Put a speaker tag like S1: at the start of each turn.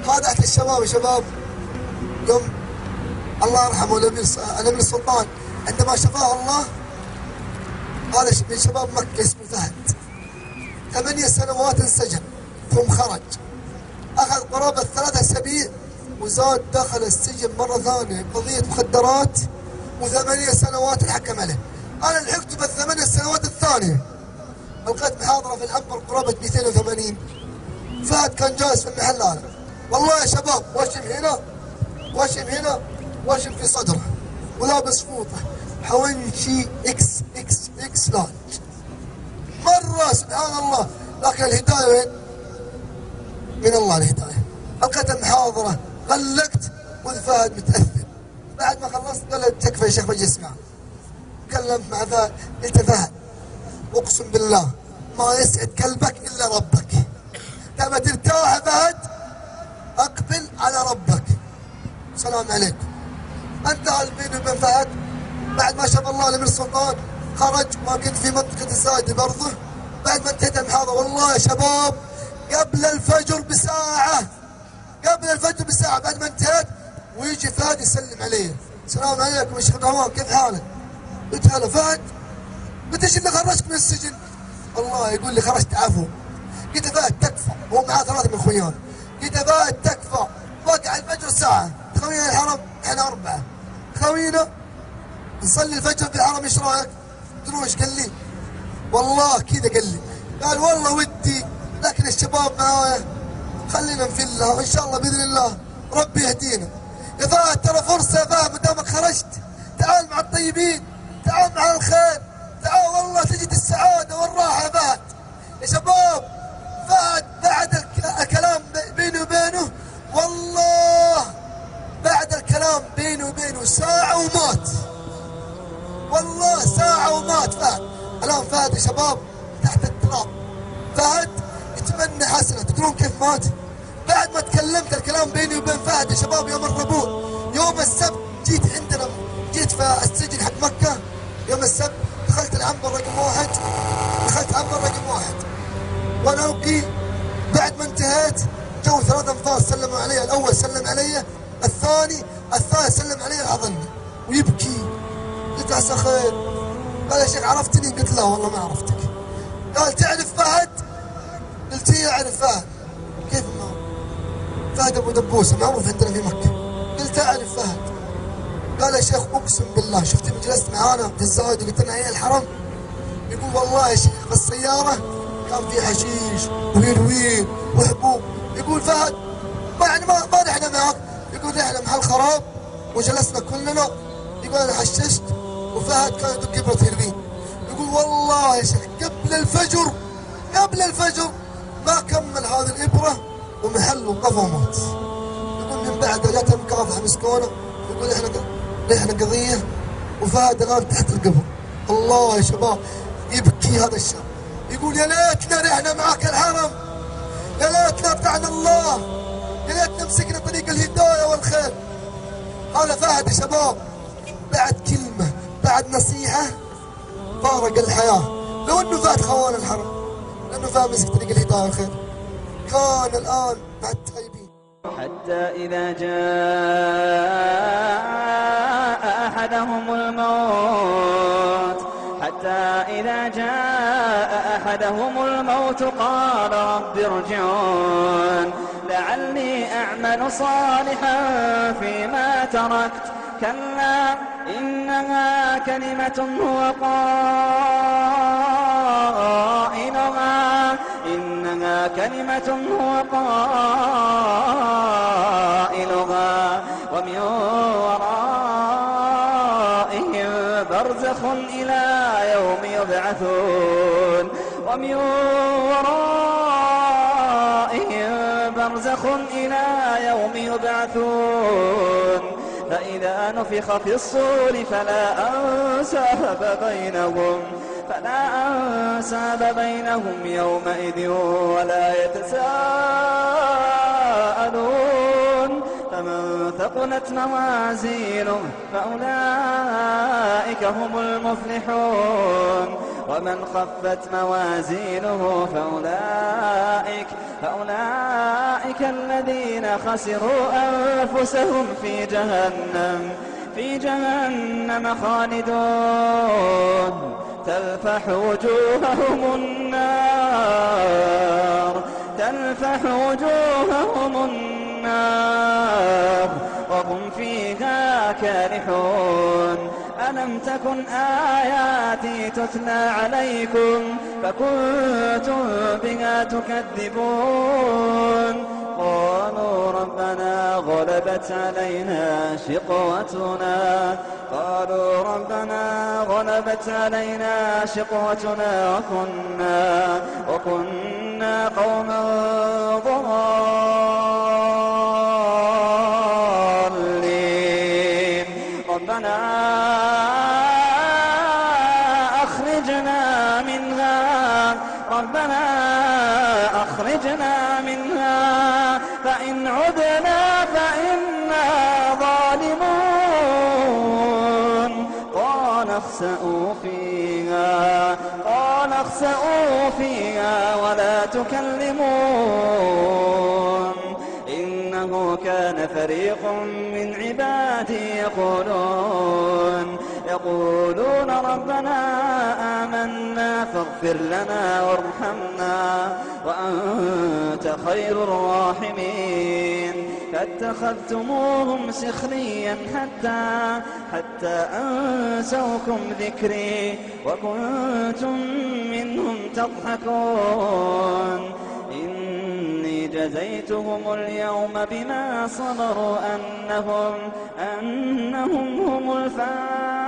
S1: هذا أحد الشباب يا شباب، يوم الله يرحمه الأمير السلطان عندما شفاه الله، هذا من شباب مكة اسمه فهد 8 سنوات انسجن ثم خرج، أخذ قرابة 3 أسابيع وزاد دخل السجن مرة ثانية قضية مخدرات و8 سنوات الحكم عليه. أنا لحقت بال8 سنوات الثانية، ألقيت محاضرة في العنبر قرابة 280. فهد كان جالس في المحل هذا، والله يا شباب وشم هنا وشم هنا وشم في صدره ولابس فوطة حونشي اكس اكس اكس لارج مرة، سبحان الله. لكن الهداية وين؟ من الله الهداية. ألقيت المحاضرة غلقت والفهد متأثر. بعد ما خلصت قال له تكفى يا شيخ بجي اسمع. تكلمت مع فهد قلت فهد أقسم بالله ما يسعد قلبك إلا ربك، تبى ترتاح فهد أقبل على ربك. السلام عليكم. انتهى بيني وبين فهد. بعد ما شاف الله الأمير السلطان خرج، ما كنت في منطقة الزايدة برضه. بعد ما انتهيت المحاضرة والله يا شباب قبل الفجر بساعة، قبل الفجر بساعة بعد ما انتهيت ويجي فهد يسلم علي، السلام عليكم يا شيخ نواف كيف حالك؟ قلت هلا فهد. قلت ايش اللي خرجك من السجن؟ الله يقول لي خرجت عفو. قلت فهد تكفى، هو معاه 3 من اخويان. قلت فهد تكفى، وقع الفجر ساعة، خوينا الحرم احنا 4 خوينا نصلي الفجر في الحرم ايش رايك؟ قلت له ايش؟ قال لي والله كذا، قال لي قال والله ودي لكن الشباب معايا خلينا نفلها وان شاء الله باذن الله ربي يهدينا. يا فهد ترى فرصه يا فهد، ما دامك خرجت تعال مع الطيبين، تعال مع الخير، تعال والله تجد السعاده والراحه يا فهد. يا شباب فهد بعد الكلام بيني وبينه، والله بعد الكلام بيني وبينه ساعه ومات، والله ساعه ومات فهد. الان فهد يا شباب تحت التراب. فهد يتمنى حسنه. تدرون كيف مات؟ بعد ما تكلمت الكلام بيني وبين فهد يا شباب يوم الربوع، يوم السبت جيت عندنا، جيت في السجن حق مكة يوم السبت، دخلت العنبر رقم 1، دخلت عنبر رقم 1 وانا ابكي. بعد ما انتهيت جو 3 انفار سلموا علي، الاول سلم علي، الثالث سلم علي العظمي ويبكي. قلت عسى خير. قال يا شيخ عرفتني؟ قلت لا والله ما عرفتك. قال تعرف فهد؟ قلت ايه اعرف فهد. كيف ما فهد ابو دبوسه معروف عندنا في مكه. قلت اعرف فهد. قال يا شيخ اقسم بالله شفت من جلست معانا في الزايد قلت لنا هي الحرم، يقول والله يا شيخ بالسياره كان في حشيش وهيروين وحبوب. يقول فهد ما رحنا معك، يقول رحنا محل خراب وجلسنا كلنا. يقول انا حششت وفهد كان يدق ابره هيروين. يقول والله يا شيخ قبل الفجر ما كمل هذه الابره ومحل وقفه ومات. يقول من بعد جت المكافحه مسكونه. يقول احنا قضيه وفهد غاب تحت القبر. الله يا شباب يبكي هذا الشاب، يقول يا ليتنا رحنا معك الحرم، يا ليتنا طعنا الله، يا ليتنا مسكنا طريق الهدايه والخير. هذا فهد يا شباب بعد كلمه بعد نصيحه فارق الحياه. لو انه فهد خوان الحرم، لانه فهد مسك طريق الهدايه والخير كان الان مع التائبين.
S2: حتى إذا جاء أحدهم الموت قال رب ارجعون لعلي أعمل صالحا فيما تركت كلا إنها كلمة هو قائلها ومن ورائهم برزخ إلى يوم يبعثون فإذا نفخ في الصور فلا أنساب بينهم يومئذ ولا يتساءلون فمن ثقلت موازينه فأولئك هم المفلحون ومن خفت موازينه فأولئك الذين خسروا أنفسهم في جهنم خالدون تلفح وجوههم النار وهم فيها كالحون ألم تكن آياتي تتلى عليكم فكنتم بها تكذبون قالوا ربنا غلبت علينا شقوتنا وكنا قوما ضالين ربنا أخرجنا منها فإن عدنا فإنا ظالمون قال اخسئوا فيها ولا تكلمون إنه كان فريق من عبادي يقولون ربنا آمنا فاغفر لنا وارحمنا وأنت خير الراحمين فاتخذتموهم سخريا حتى أنسوكم ذكري وكنتم منهم تضحكون إني جزيتهم اليوم بما صبروا أنهم هم الفائزون